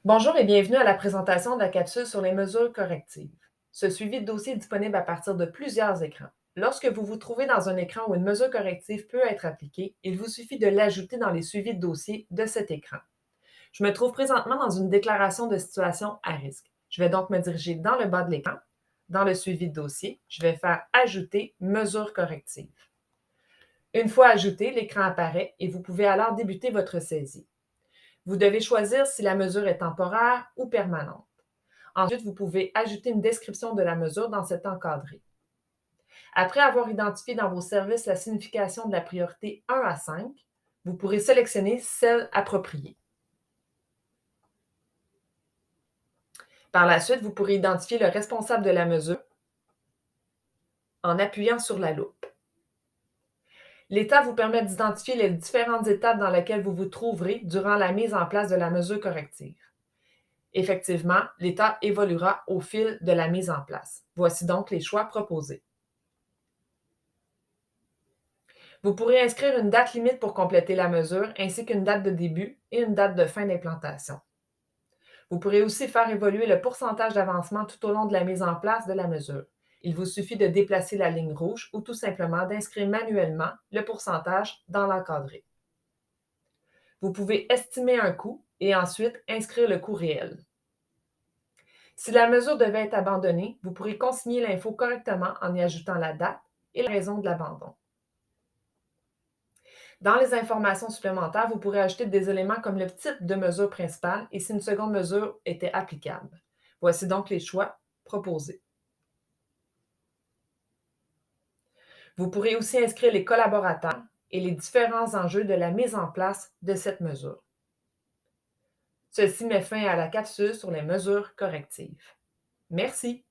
Bonjour et bienvenue à la présentation de la capsule sur les mesures correctives. Ce suivi de dossier est disponible à partir de plusieurs écrans. Lorsque vous vous trouvez dans un écran où une mesure corrective peut être appliquée, il vous suffit de l'ajouter dans les suivis de dossier de cet écran. Je me trouve présentement dans une déclaration de situation à risque. Je vais donc me diriger dans le bas de l'écran, dans le suivi de dossier. Je vais faire Ajouter mesure corrective. Une fois ajouté, l'écran apparaît et vous pouvez alors débuter votre saisie. Vous devez choisir si la mesure est temporaire ou permanente. Ensuite, vous pouvez ajouter une description de la mesure dans cet encadré. Après avoir identifié dans vos services la signification de la priorité 1 à 5, vous pourrez sélectionner celle appropriée. Par la suite, vous pourrez identifier le responsable de la mesure en appuyant sur la loupe. L'état vous permet d'identifier les différentes étapes dans lesquelles vous vous trouverez durant la mise en place de la mesure corrective. Effectivement, l'état évoluera au fil de la mise en place. Voici donc les choix proposés. Vous pourrez inscrire une date limite pour compléter la mesure, ainsi qu'une date de début et une date de fin d'implantation. Vous pourrez aussi faire évoluer le pourcentage d'avancement tout au long de la mise en place de la mesure. Il vous suffit de déplacer la ligne rouge ou tout simplement d'inscrire manuellement le pourcentage dans l'encadré. Vous pouvez estimer un coût et ensuite inscrire le coût réel. Si la mesure devait être abandonnée, vous pourrez consigner l'info correctement en y ajoutant la date et la raison de l'abandon. Dans les informations supplémentaires, vous pourrez ajouter des éléments comme le type de mesure principale et si une seconde mesure était applicable. Voici donc les choix proposés. Vous pourrez aussi inscrire les collaborateurs et les différents enjeux de la mise en place de cette mesure. Ceci met fin à la capsule sur les mesures correctives. Merci.